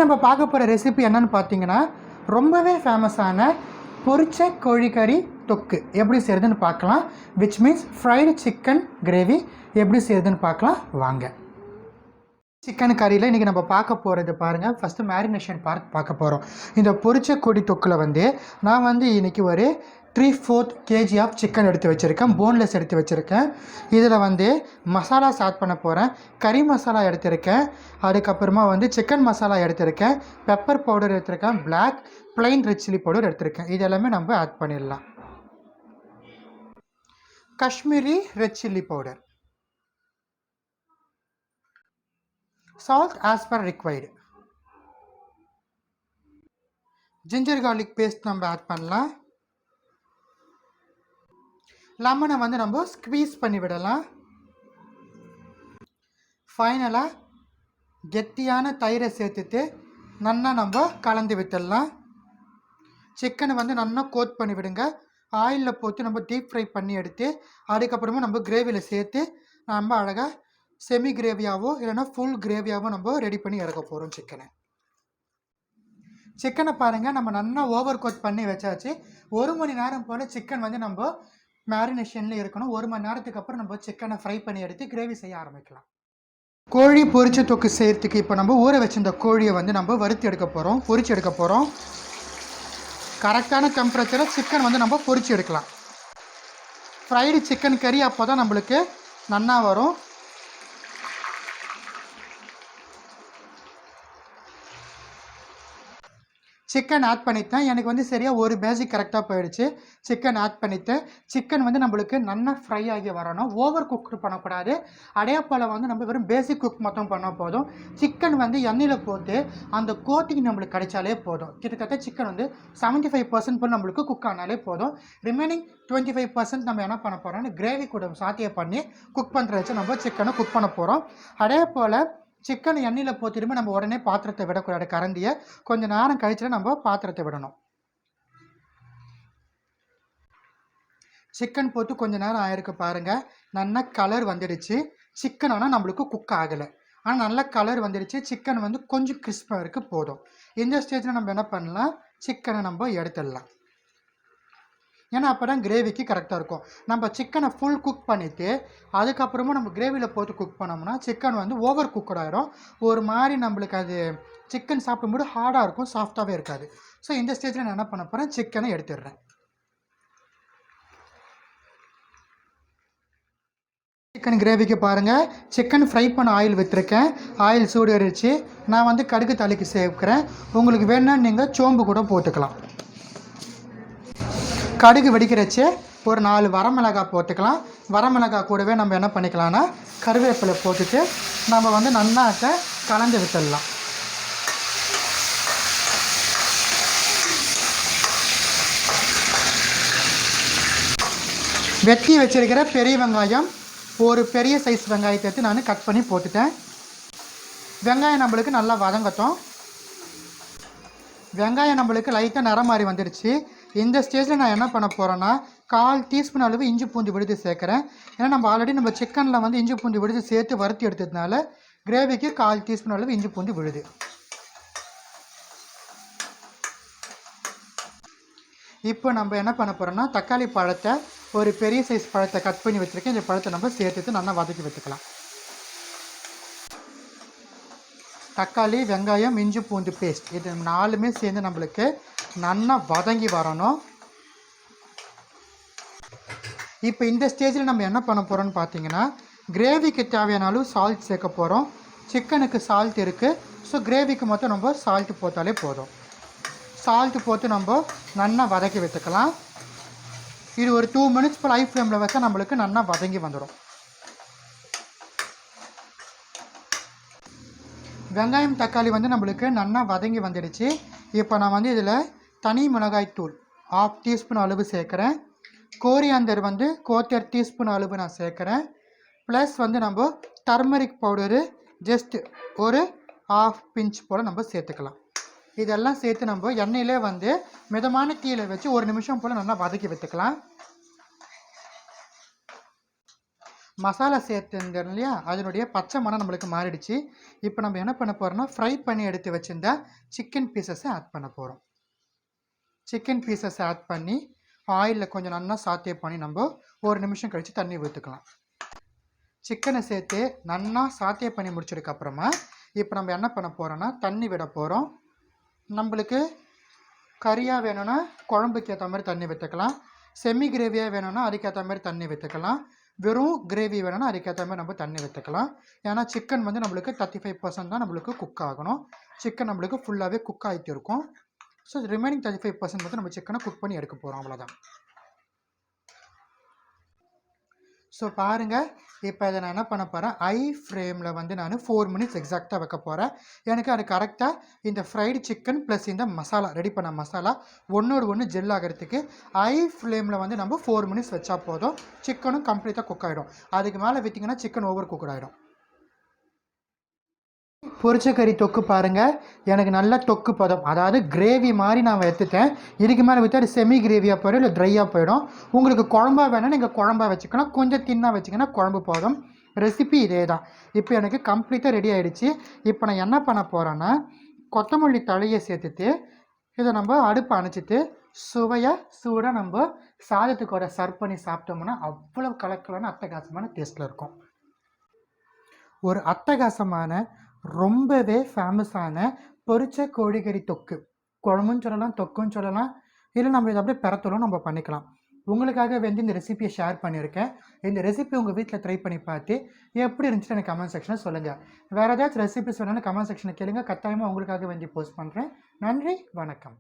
நம்ம பார்க்க போகிற ரெசிபி என்னன்னு பார்த்தீங்கன்னா ரொம்பவே ஃபேமஸான பொரிச்ச கோழிக்கறி தொக்கு எப்படி செய்கிறதுன்னு பார்க்கலாம். Which means fried chicken gravy எப்படி செய்கிறதுன்னு பார்க்கலாம் வாங்க. சிக்கன் கறியில் இன்றைக்கி நம்ம பார்க்க போகிறது பாருங்கள். ஃபஸ்ட்டு மேரினேஷன் பார்க்க போகிறோம். இந்த பொரிச்ச கோழி தொக்கில் நான் இன்றைக்கி ஒரு 3/4 kg ஆஃப் சிக்கன் எடுத்து வச்சுருக்கேன். போன்லெஸ் எடுத்து வச்சுருக்கேன். இதில் மசாலாஸ் ஆட் பண்ண போகிறேன். கறி மசாலா எடுத்திருக்கேன். அதுக்கப்புறமா சிக்கன் மசாலா எடுத்திருக்கேன். பெப்பர் பவுடர் எடுத்திருக்கேன். Black plain red chilli powder எடுத்திருக்கேன். இது எல்லாமே நம்ம ஆட் பண்ணிடலாம். Kashmiri red chilli powder, salt as per required. ginger garlic paste நம்ம ஆட் பண்ணலாம். லெமனை நம்ம ஸ்க்வீஸ் பண்ணி விடலாம். ஃபைனலாக கெட்டியான தயிரை சேர்த்துட்டு நல்லா நம்ம கலந்து விட்டுடலாம். சிக்கனை நல்லா கோட் பண்ணி விடுங்க. ஆயிலில் போட்டு நம்ம டீப் ஃப்ரை பண்ணி எடுத்து அதுக்கப்புறமா நம்ம கிரேவியில் சேர்த்து நம்ம அழகாக செமி கிரேவியாவோ இல்லைன்னா ஃபுல் கிரேவியாவோ நம்ம ரெடி பண்ணி இறக்க போகிறோம். சிக்கனை பாருங்கள், நம்ம நல்லா ஓவர் கோட் பண்ணி வச்சாச்சு. 1 மணி நேரம் போல் சிக்கன் நம்ம மேரினேஷனில் இருக்கணும். 1 மணி நேரத்துக்கு அப்புறம் நம்ம சிக்கனை ஃப்ரை பண்ணி எடுத்து கிரேவி செய்ய ஆரம்பிக்கலாம். கோழி பொரிச்ச தொக்கு செய்கிறதுக்கு இப்போ நம்ம ஊற வச்சிருந்த கோழியை நம்ம வறுத்து எடுக்க போகிறோம், பொரிச்சு எடுக்க போகிறோம். கரெக்டான டெம்பரேச்சரில் சிக்கன் நம்ம பொரிச்சு எடுக்கலாம். ஃப்ரைடு சிக்கன் கறி அப்போ தான் நம்மளுக்கு நல்லா வரும். சிக்கன் ஆட் பண்ணிட்டேன். எனக்கு சரியாக ஒரு பேஜிக் கரெக்டாக போயிடுச்சு. சிக்கன் ஆட் பண்ணிவிட்டு சிக்கன் நம்மளுக்கு நல்லா ஃப்ரை ஆகி வரணும். ஓவர் குக் பண்ணக்கூடாது. அதே போல் நம்ம வெறும் பேசிக் குக் மட்டும் பண்ணால் போதும். சிக்கன் எண்ணெயில் போட்டு அந்த கோட்டிங் நம்மளுக்கு கிடைச்சாலே போதும். கிட்டத்தட்ட சிக்கன் 75% போல் நம்மளுக்கு குக் ஆனாலே போதும். ரிமைனிங் 25% நம்ம என்ன பண்ண போகிறோம்னு கிரேவி கூட சாத்தியை பண்ணி குக் பண்ணுற வச்சு நம்ம சிக்கனை குக் பண்ண போகிறோம். அதே போல் சிக்கன் எண்ணெயில் போத்திடுமே நம்ம உடனே பாத்திரத்தை விடக்கூடாது. கரண்டியை கொஞ்சம் நேரம் கழிச்சுட்டு நம்ம பாத்திரத்தை விடணும். சிக்கன் போட்டு கொஞ்சம் நேரம் ஆயிருக்கு பாருங்கள். நல்லா கலர் வந்துடுச்சு. சிக்கன் ஆனால் நம்மளுக்கு குக் ஆகலை, ஆனால் நல்ல கலர் வந்துடுச்சு. சிக்கன் கொஞ்சம் கிறிஸ்பாக இருக்குது போதும். இந்த ஸ்டேஜில் நம்ம என்ன பண்ணலாம், சிக்கனை நம்ம எடுத்துடலாம். ஏன்னா அப்போ தான் கிரேவிக்கு கரெக்டாக இருக்கும். நம்ம சிக்கனை ஃபுல் குக் பண்ணிவிட்டு அதுக்கப்புறமா நம்ம கிரேவியில் போட்டு குக் பண்ணோம்னா சிக்கன் ஓவர் குக்கட் ஆகிடும். ஒரு மாதிரி நம்மளுக்கு அது சிக்கன் சாப்பிடும்போது ஹார்டாக இருக்கும், சாஃப்டாகவே இருக்காது. ஸோ இந்த ஸ்டேஜில் நான் என்ன பண்ண போகிறேன், சிக்கனை எடுத்துடுறேன். சிக்கன் கிரேவிக்கு பாருங்கள், சிக்கன் ஃப்ரை பண்ண ஆயில் விற்றுருக்கேன். ஆயில் சூடு ஏறிடுச்சு. நான் கடுகு தாளிக்கு சேர்க்குறேன். உங்களுக்கு வேணும்னா நீங்கள் சோம்பு கூட போட்டுக்கலாம். கடுகு வெடிக்கிறச்சு ஒரு 4 வரமிளகாய் போட்டுக்கலாம். வரமிளகாய் கூடவே நம்ம என்ன பண்ணிக்கலாம்னா கருவேப்பிலை போட்டுட்டு நம்ம நன்னாக்க கலந்து விட்டுடலாம். வெட்டி வச்சிருக்கிற பெரிய வெங்காயம், ஒரு பெரிய சைஸ் வெங்காயத்தை எடுத்து நான் கட் பண்ணி போட்டுட்டேன். வெங்காயம் நம்மளுக்கு நல்லா வதங்கட்டும். வெங்காயம் நம்மளுக்கு லைட்டாக நிறம் மாதிரி வந்துடுச்சு. இந்த ஸ்டேஜில் நான் என்ன பண்ண போகிறேன்னா 1/4 டீஸ்பூன் அளவு இஞ்சி பூண்டு விழுது சேர்க்குறேன். ஏன்னா நம்ம ஆல்ரெடி நம்ம சிக்கனில் இஞ்சி பூண்டு விழுது சேர்த்து வறுத்து எடுத்ததுனால கிரேவிக்கு 1/4 டீஸ்பூன் அளவு இஞ்சி பூண்டு விழுது. இப்போ நம்ம என்ன பண்ண போகிறோம்னா தக்காளி பழத்தை, ஒரு பெரிய சைஸ் பழத்தை கட் பண்ணி வச்சுருக்கேன். இந்த பழத்தை நம்ம சேர்த்துட்டு நல்லா வதக்கி வச்சுக்கலாம். தக்காளி, வெங்காயம், இஞ்சி பூண்டு பேஸ்ட் இது 4மே சேர்ந்து நம்மளுக்கு நல்லா வதங்கி வரணும். இப்போ இந்த ஸ்டேஜில் நம்ம என்ன பண்ண போகிறோம்னு பார்த்தீங்கன்னா கிரேவிக்கு தேவையான அளவு சால்ட் சேர்க்க போகிறோம். சிக்கனுக்கு சால்ட் இருக்குது. ஸோ கிரேவிக்கு மட்டும் நம்ம சால்ட்டு போட்டாலே போதும். சால்ட்டு போட்டு நம்ம நல்லா வதக்கி வச்சுக்கலாம். இது ஒரு 2 மினிட்ஸ் போல் ஹை ஃப்ளேமில் வச்சா நம்மளுக்கு நல்லா வதங்கி வந்துடும். வெங்காயம் தக்காளி நம்மளுக்கு நல்லா வதங்கி வந்துடுச்சு. இப்போ நான் இதில் தனி மிளகாய் தூள் 1/2 டீஸ்பூன் அளவு சேர்க்குறேன். கோரியாண்டர் 1/4 டீஸ்பூன் அளவு நான் சேர்க்குறேன். ப்ளஸ் நம்ம டர்மரிக் பவுடரு ஜஸ்ட் ஒரு 1/2 பிஞ்ச் போல் நம்ம சேர்த்துக்கலாம். இதெல்லாம் சேர்த்து நம்ம எண்ணெயிலே மிதமான தீயில வச்சு 1 நிமிஷம் போல் நல்லா வதக்கி வைத்துக்கலாம். மசாலா சேர்த்துருந்தோம் இல்லையா, அதனுடைய பச்சை மணம் நம்மளுக்கு மாறிடுச்சு. இப்போ நம்ம என்ன பண்ண போகிறோம்னா, ஃப்ரை பண்ணி எடுத்து வச்சுருந்த சிக்கன் பீசஸை ஆட் பண்ண போகிறோம். சிக்கன் பீசஸ் ஆட் பண்ணி ஆயிலில் கொஞ்சம் நல்லா சாத்தே பண்ணி நம்ம 1 நிமிஷம் கழித்து தண்ணி ஊற்றிக்கலாம். சிக்கனை சேர்த்து நல்லா சாத்தே பண்ணி முடிச்சதுக்கப்புறமா இப்போ நம்ம என்ன பண்ண போகிறோன்னா, தண்ணி விட போகிறோம். நம்மளுக்கு கறியாக வேணும்னா குழம்புக்கு ஏற்ற மாதிரி தண்ணி விற்றுக்கலாம். செமி கிரேவியாக வேணும்னா அதுக்கேற்ற மாதிரி தண்ணி விற்றுக்கலாம். வெறும் கிரேவி வேணும்னா அதுக்கேற்ற மாதிரி நம்ம தண்ணி விற்றுக்கலாம். ஏன்னா சிக்கன் வந்து நம்மளுக்கு 35% தான் நம்மளுக்கு குக் ஆகணும். சிக்கன் நம்மளுக்கு ஃபுல்லாகவே குக் ஆகிட்டு இருக்கும். ஸோ ரிமைனிங் 35% மட்டும் நம்ம சிக்கனை குக் பண்ணி எடுக்க போகிறோம், அவ்வளோதான். ஸோ பாருங்கள், இப்போ இதை நான் என்ன பண்ண போகிறேன், ஐ ஃப்ளேமில் வந்து நான் 4 மினிட்ஸ் எக்ஸாக்டாக வைக்க போகிறேன். எனக்கு அது கரெக்டாக இந்த ஃப்ரைடு சிக்கன் ப்ளஸ் இந்த மசாலா ரெடி பண்ண மசாலா ஒன்றோடு ஒன்று ஜெல் ஆகிறதுக்கு ஐ ஃப்ளேமில் வந்து நம்ம 4 மினிட்ஸ் வச்சா போதும். சிக்கனும் கம்ப்ளீட்டாக குக் ஆகிடும். அதுக்கு மேலே விட்டிங்கன்னா சிக்கன் ஓவர் குக் ஆகிடும். பொரிச்ச கறி தொக்கு பாருங்கள், எனக்கு நல்ல தொக்கு பதம், அதாவது கிரேவி மாதிரி நான் எடுத்துட்டேன். இதுக்கு மேலே விட்டு அது செமி கிரேவியாக போயிடும், இல்லை ட்ரையாக போயிடும். உங்களுக்கு குழம்பா வேணால் நீங்கள் குழம்பா வச்சுக்கலாம், கொஞ்சம் தின்னாக வச்சிங்கன்னா குழம்பு போதும். ரெசிபி இதே தான். இப்போ எனக்கு கம்ப்ளீட்டாக ரெடி ஆகிடுச்சு. இப்போ நான் என்ன பண்ண போகிறேன்னா, கொத்தமல்லி தழையை சேர்த்துட்டு இதை நம்ம அடுப்பை அணைச்சிட்டு சூடாக நம்ம சாதத்துக்கு சர்வ் பண்ணி சாப்பிட்டோம்னா அவ்வளோ கலக்கலான அட்டகாசமான டேஸ்ட்டில் இருக்கும். ஒரு அட்டகாசமான ரொம்பவே ஃபேமஸான பொரிச்ச கோழிக்கறி தொக்கு, குழம்புன்னு சொல்லலாம், தொக்குன்னு சொல்லலாம், இல்லை நம்ம இதை அப்படியே பெரத்தலும் நம்ம பண்ணிக்கலாம். உங்களுக்காக வந்து இந்த ரெசிபியை ஷேர் பண்ணியிருக்கேன். இந்த ரெசிபி உங்கள் வீட்டில் ட்ரை பண்ணி பார்த்து எப்படி இருந்துச்சுன்னு எனக்கு கமெண்ட் செக்ஷனில் சொல்லுங்கள். வேறு ஏதாச்சும் ரெசிபிஸ் வேணும்னு கமெண்ட் செக்ஷனில் கேளுங்க, கட்டாயமாக உங்களுக்காக வந்து போஸ்ட் பண்ணுறேன். நன்றி, வணக்கம்.